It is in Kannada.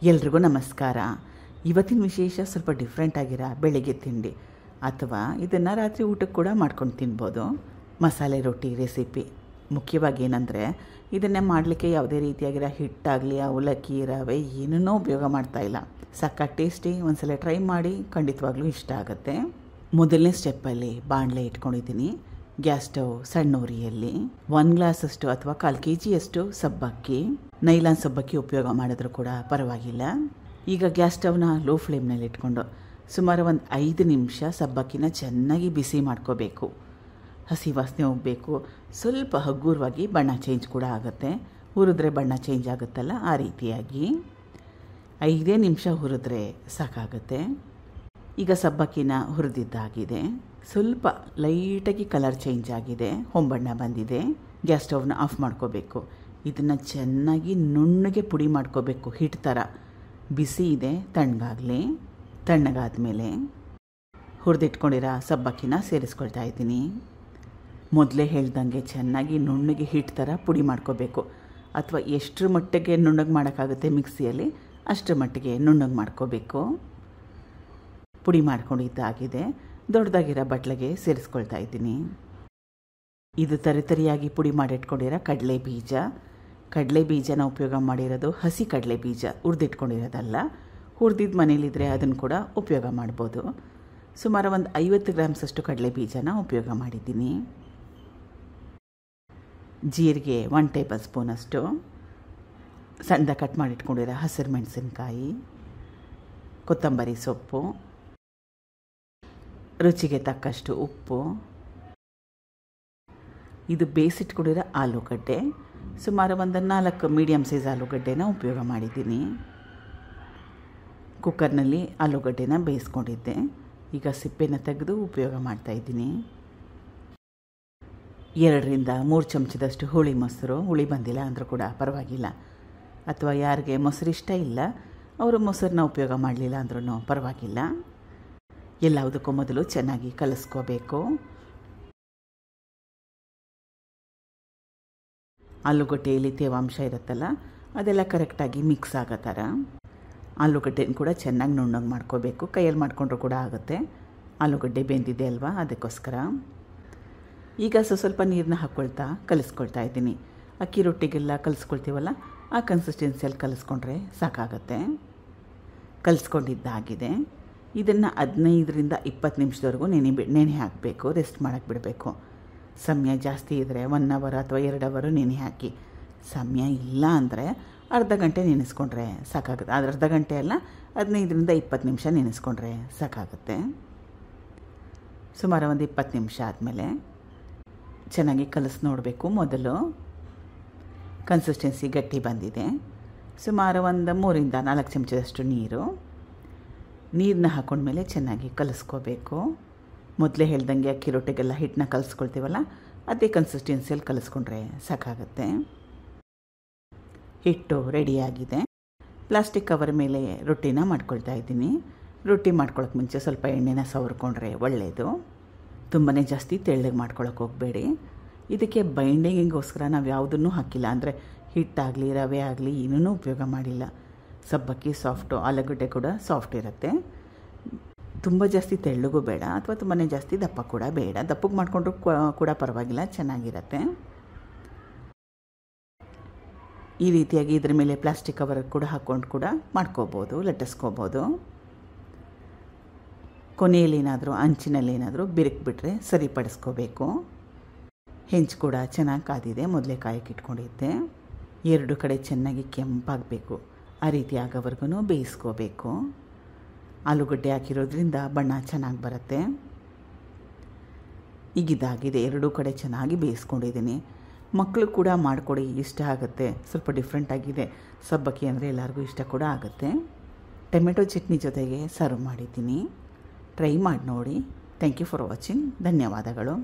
ಎಲ್ರಿಗೂ ನಮಸ್ಕಾರ. ಇವತ್ತಿನ ವಿಶೇಷ ಸ್ವಲ್ಪ ಡಿಫ್ರೆಂಟ್ ಆಗಿರೋ ಬೆಳಿಗ್ಗೆ ತಿಂಡಿ ಅಥವಾ ಇದನ್ನು ರಾತ್ರಿ ಊಟಕ್ಕೆ ಕೂಡ ಮಾಡ್ಕೊಂಡು ತಿನ್ಬೋದು. ಮಸಾಲೆ ರೊಟ್ಟಿ ರೆಸಿಪಿ. ಮುಖ್ಯವಾಗಿ ಏನಂದರೆ ಇದನ್ನೇ ಮಾಡಲಿಕ್ಕೆ ಯಾವುದೇ ರೀತಿಯಾಗಿರೋ ಹಿಟ್ಟಾಗಲಿ ಅವಲಕ್ಕಿ ರವೆ ಏನನ್ನೂ ಉಪಯೋಗ ಮಾಡ್ತಾಯಿಲ್ಲ. ಸಕ್ಕ ಟೇಸ್ಟಿ. ಒಂದ್ಸಲ ಟ್ರೈ ಮಾಡಿ, ಖಂಡಿತವಾಗ್ಲೂ ಇಷ್ಟ ಆಗುತ್ತೆ. ಮೊದಲನೇ ಸ್ಟೆಪ್ಪಲ್ಲಿ ಬಾಣಲೆ ಇಟ್ಕೊಂಡಿದ್ದೀನಿ. ಗ್ಯಾಸ್ ಸ್ಟವ್ ಸಣ್ಣ ಉರಿಯಲ್ಲಿ 1 ಗ್ಲಾಸಷ್ಟು ಅಥವಾ 1/4 kg ಸಬ್ಬಕ್ಕಿ, ನೈಲಾನ್ ಸಬ್ಬಕ್ಕಿ ಉಪಯೋಗ ಮಾಡಿದ್ರೂ ಕೂಡ ಪರವಾಗಿಲ್ಲ. ಈಗ ಗ್ಯಾಸ್ ಸ್ಟವ್ನ ಲೋ ಫ್ಲೇಮ್ನಲ್ಲಿ ಇಟ್ಕೊಂಡು ಸುಮಾರು ಒಂದು 5 ನಿಮಿಷ ಸಬ್ಬಕ್ಕಿನ ಚೆನ್ನಾಗಿ ಬಿಸಿ ಮಾಡ್ಕೋಬೇಕು. ಹಸಿ ವಾಸನೆ ಹೋಗಬೇಕು. ಸ್ವಲ್ಪ ಹಗುರವಾಗಿ ಬಣ್ಣ ಚೇಂಜ್ ಕೂಡ ಆಗುತ್ತೆ. ಹುರಿದ್ರೆ ಬಣ್ಣ ಚೇಂಜ್ ಆಗುತ್ತಲ್ಲ, ಆ ರೀತಿಯಾಗಿ 5 ನಿಮಿಷ ಹುರಿದ್ರೆ ಸಾಕಾಗುತ್ತೆ. ಈಗ ಸಬ್ಬಕ್ಕಿನ ಹುರಿದಿದ್ದಾಗಿದೆ. ಸ್ವಲ್ಪ ಲೈಟಾಗಿ ಕಲರ್ ಚೇಂಜ್ ಆಗಿದೆ, ಹೊಂಬಣ್ಣ ಬಂದಿದೆ. ಗ್ಯಾಸ್ ಸ್ಟವ್ನ ಆಫ್ ಮಾಡ್ಕೋಬೇಕು. ಇದನ್ನು ಚೆನ್ನಾಗಿ ನುಣ್ಣಗೆ ಪುಡಿ ಮಾಡ್ಕೋಬೇಕು, ಹಿಟ್ಟು ಥರ. ಬಿಸಿ ಇದೆ, ತಣ್ಣಗಾಗಲಿ. ತಣ್ಣಗಾದ್ಮೇಲೆ ಹುರಿದಿಟ್ಕೊಂಡಿರೋ ಸಬ್ಬಕ್ಕಿನ ಸೇರಿಸ್ಕೊಳ್ತಾ ಇದ್ದೀನಿ. ಮೊದಲೇ ಹೇಳ್ದಂಗೆ ಚೆನ್ನಾಗಿ ನುಣ್ಣಗೆ ಹಿಟ್ಟು ಥರ ಪುಡಿ ಮಾಡ್ಕೋಬೇಕು. ಅಥವಾ ಎಷ್ಟರ ಮಟ್ಟಿಗೆ ನುಣ್ಣಗೆ ಮಾಡೋಕ್ಕಾಗುತ್ತೆ ಮಿಕ್ಸಿಯಲ್ಲಿ ಅಷ್ಟರ ಮಟ್ಟಿಗೆ ನುಣ್ಣಗೆ ಮಾಡ್ಕೋಬೇಕು. ಪುಡಿ ಮಾಡ್ಕೊಂಡಿದ್ದಾಗಿದೆ. ದೊಡ್ಡದಾಗಿರೋ ಬಟ್ಲಿಗೆ ಸೇರಿಸ್ಕೊಳ್ತಾ ಇದ್ದೀನಿ. ಇದು ತರಿಯಾಗಿ ಪುಡಿ ಮಾಡಿಟ್ಕೊಂಡಿರೋ ಕಡಲೆ ಬೀಜನ ಉಪಯೋಗ ಮಾಡಿರೋದು. ಹಸಿ ಕಡಲೆ ಬೀಜ ಹುರಿದಿಟ್ಕೊಂಡಿರೋದಲ್ಲ. ಹುರಿದಿದ್ದು ಮನೇಲಿದ್ದರೆ ಅದನ್ನು ಕೂಡ ಉಪಯೋಗ ಮಾಡ್ಬೋದು. ಸುಮಾರು ಒಂದು 50 ಗ್ರಾಮ್ಸಷ್ಟು ಕಡಲೆ ಬೀಜನ ಉಪಯೋಗ ಮಾಡಿದ್ದೀನಿ. ಜೀರಿಗೆ 1 ಟೇಬಲ್ ಸ್ಪೂನಷ್ಟು, ಸಣ್ಣದಾಗಿ ಕಟ್ ಮಾಡಿಟ್ಕೊಂಡಿರೋ ಹಸಿರು ಮೆಣಸಿನ್ಕಾಯಿ, ಕೊತ್ತಂಬರಿ ಸೊಪ್ಪು, ರುಚಿಗೆ ತಕ್ಕಷ್ಟು ಉಪ್ಪು. ಇದು ಬೇಯಿಸಿಟ್ಕೊಂಡಿರೋ ಆಲೂಗಡ್ಡೆ. ಸುಮಾರು ಒಂದು 4 ಮೀಡಿಯಮ್ ಸೈಜ್ ಆಲೂಗಡ್ಡೆನ ಉಪಯೋಗ ಮಾಡಿದ್ದೀನಿ. ಕುಕ್ಕರ್ನಲ್ಲಿ ಆಲೂಗಡ್ಡೆನ ಬೇಯಿಸ್ಕೊಂಡಿದ್ದೆ. ಈಗ ಸಿಪ್ಪೆನ ತೆಗೆದು ಉಪಯೋಗ ಮಾಡ್ತಾಯಿದ್ದೀನಿ. 2ರಿಂದ 3 ಚಮಚದಷ್ಟು ಹುಳಿ ಮೊಸರು. ಹುಳಿ ಬಂದಿಲ್ಲ ಅಂದರೂ ಕೂಡ ಪರವಾಗಿಲ್ಲ. ಅಥವಾ ಯಾರಿಗೆ ಮೊಸರು ಇಷ್ಟ ಇಲ್ಲ ಅವರು ಮೊಸರನ್ನ ಉಪಯೋಗ ಮಾಡಲಿಲ್ಲ ಅಂದ್ರೂ ಪರವಾಗಿಲ್ಲ. ಎಲ್ಲದಕ್ಕೂ ಮೊದಲು ಚೆನ್ನಾಗಿ ಕಲಿಸ್ಕೋಬೇಕು. ಆಲೂಗಡ್ಡೆಯಲ್ಲಿ ತೇವಾಂಶ ಇರುತ್ತಲ್ಲ, ಅದೆಲ್ಲ ಕರೆಕ್ಟಾಗಿ ಮಿಕ್ಸ್ ಆಗೋ ಥರ ಆಲೂಗಡ್ಡೆನ ಕೂಡ ಚೆನ್ನಾಗಿ ನುಣ್ಣಗೆ ಮಾಡ್ಕೋಬೇಕು. ಕೈಯಲ್ಲಿ ಮಾಡಿಕೊಂಡ್ರೂ ಕೂಡ ಆಗುತ್ತೆ. ಆಲೂಗಡ್ಡೆ ಬೆಂದಿದೆ ಅಲ್ವಾ, ಅದಕ್ಕೋಸ್ಕರ. ಈಗ ಸ್ವಲ್ಪ ನೀರನ್ನ ಹಾಕ್ಕೊಳ್ತಾ ಕಲಿಸ್ಕೊಳ್ತಾ ಇದ್ದೀನಿ. ಅಕ್ಕಿ ರೊಟ್ಟಿಗೆಲ್ಲ ಕಲಿಸ್ಕೊಳ್ತೀವಲ್ಲ, ಆ ಕನ್ಸಿಸ್ಟೆನ್ಸಿಯಲ್ಲಿ ಕಲಿಸ್ಕೊಂಡ್ರೆ ಸಾಕಾಗತ್ತೆ. ಕಲಿಸ್ಕೊಂಡಿದ್ದಾಗಿದೆ. ಇದನ್ನು 15ರಿಂದ 20 ನಿಮಿಷದವರೆಗೂ ನೆನೆ ಹಾಕಬೇಕು. ರೆಸ್ಟ್ ಮಾಡೋಕ್ಕೆ ಬಿಡಬೇಕು. ಸಮಯ ಜಾಸ್ತಿ ಇದ್ದರೆ 1 ಅವರ್ ಅಥವಾ 2 ಅವರ್ ನೆನೆ ಹಾಕಿ. ಸಮಯ ಇಲ್ಲ ಅಂದರೆ ಅರ್ಧ ಗಂಟೆ ನೆನೆಸ್ಕೊಂಡ್ರೆ ಸಾಕಾಗುತ್ತೆ. ಆದರೆ ಅರ್ಧ ಗಂಟೆ ಅಲ್ಲ, 15ರಿಂದ 20 ನಿಮಿಷ ನೆನೆಸ್ಕೊಂಡ್ರೆ ಸಾಕಾಗುತ್ತೆ. ಸುಮಾರು ಒಂದು 20 ನಿಮಿಷ ಆದಮೇಲೆ ಚೆನ್ನಾಗಿ ಕಲಿಸಿ ನೋಡಬೇಕು. ಮೊದಲು ಕನ್ಸಿಸ್ಟೆನ್ಸಿ ಗಟ್ಟಿ ಬಂದಿದೆ. ಸುಮಾರು ಒಂದು 3ರಿಂದ 4 ಚಮಚದಷ್ಟು ನೀರನ್ನ ಹಾಕೊಂಡ್ಮೇಲೆ ಚೆನ್ನಾಗಿ ಕಲಿಸ್ಕೋಬೇಕು. ಮೊದಲೇ ಹೇಳ್ದಂಗೆ ಅಕ್ಕಿ ರೊಟ್ಟಿಗೆಲ್ಲ ಹಿಟ್ಟನ್ನ ಕಲಿಸ್ಕೊಳ್ತೀವಲ್ಲ, ಅದೇ ಕನ್ಸಿಸ್ಟೆನ್ಸಿಯಲ್ಲಿ ಕಲಿಸ್ಕೊಂಡ್ರೆ ಸಾಕಾಗುತ್ತೆ. ಹಿಟ್ಟು ರೆಡಿಯಾಗಿದೆ. ಪ್ಲಾಸ್ಟಿಕ್ ಕವರ್ ಮೇಲೆ ರೊಟ್ಟಿನ ಮಾಡ್ಕೊಳ್ತಾ ಇದ್ದೀನಿ. ರೊಟ್ಟಿ ಮಾಡ್ಕೊಳ್ಳೋಕೆ ಮುಂಚೆ ಸ್ವಲ್ಪ ಎಣ್ಣೆನ ಸವರ್ಕೊಂಡ್ರೆ ಒಳ್ಳೆಯದು. ತುಂಬಾ ಜಾಸ್ತಿ ತೆಳ್ಳಗೆ ಮಾಡ್ಕೊಳ್ಳೋಕೆ ಹೋಗಬೇಡಿ. ಇದಕ್ಕೆ ಬೈಂಡಿಂಗಿಗೋಸ್ಕರ ನಾವು ಯಾವುದನ್ನೂ ಹಾಕಿಲ್ಲ. ಅಂದರೆ ಹಿಟ್ಟಾಗಲಿ ರವೆ ಆಗಲಿ ಏನೂ ಉಪಯೋಗ ಮಾಡಿಲ್ಲ. ಸಬ್ಬಕ್ಕಿ ಸಾಫ್ಟು, ಆಲೂಗಡ್ಡೆ ಕೂಡ ಸಾಫ್ಟ್ ಇರುತ್ತೆ. ತುಂಬ ಜಾಸ್ತಿ ತೆಳ್ಳಗೂ ಬೇಡ ಅಥವಾ ತುಂಬಾ ಜಾಸ್ತಿ ದಪ್ಪ ಕೂಡ ಬೇಡ. ದಪ್ಪಗೆ ಮಾಡಿಕೊಂಡ್ರೂ ಕೂಡ ಪರವಾಗಿಲ್ಲ, ಚೆನ್ನಾಗಿರುತ್ತೆ. ಈ ರೀತಿಯಾಗಿ ಇದ್ರ ಮೇಲೆ ಪ್ಲಾಸ್ಟಿಕ್ ಕವರ್ ಕೂಡ ಹಾಕ್ಕೊಂಡು ಕೂಡ ಮಾಡ್ಕೋಬೋದು, ಲಟ್ಟಿಸ್ಕೋಬೋದು. ಕೊನೆಯಲ್ಲಿ ಏನಾದರೂ ಅಂಚಿನಲ್ಲಿ ಏನಾದರೂ ಬಿರುಕ್ಬಿಟ್ರೆ ಸರಿಪಡಿಸ್ಕೋಬೇಕು. ಹೆಂಚು ಕೂಡ ಚೆನ್ನಾಗಿ ಕಾದಿದೆ. ಮೊದಲೇ ಕಾಯಕ್ಕೆ ಇಟ್ಕೊಂಡಿದ್ದೆ. 2 ಕಡೆ ಚೆನ್ನಾಗಿ ಕೆಂಪಾಗಬೇಕು. ಆ ರೀತಿ ಆಗೋವರೆಗೂ ಬೇಯಿಸ್ಕೋಬೇಕು. ಆಲೂಗಡ್ಡೆ ಹಾಕಿರೋದ್ರಿಂದ ಬಣ್ಣ ಚೆನ್ನಾಗಿ ಬರುತ್ತೆ. ಈಗಿದಾಗಿದೆ. 2 ಕಡೆ ಚೆನ್ನಾಗಿ ಬೇಯಿಸ್ಕೊಂಡಿದ್ದೀನಿ. ಮಕ್ಕಳು ಕೂಡ ಮಾಡಿಕೊಡಿ, ಇಷ್ಟ ಆಗುತ್ತೆ. ಸ್ವಲ್ಪ ಡಿಫ್ರೆಂಟ್ ಆಗಿದೆ. ಸಬ್ಬಕ್ಕಿ ಅಂದರೆ ಎಲ್ಲರಿಗೂ ಇಷ್ಟ ಕೂಡ ಆಗುತ್ತೆ. ಟೊಮೆಟೊ ಚಟ್ನಿ ಜೊತೆಗೆ ಸರ್ವ್ ಮಾಡಿದ್ದೀನಿ. ಟ್ರೈ ಮಾಡಿ ನೋಡಿ. Thank you for watching. ಧನ್ಯವಾದಗಳು.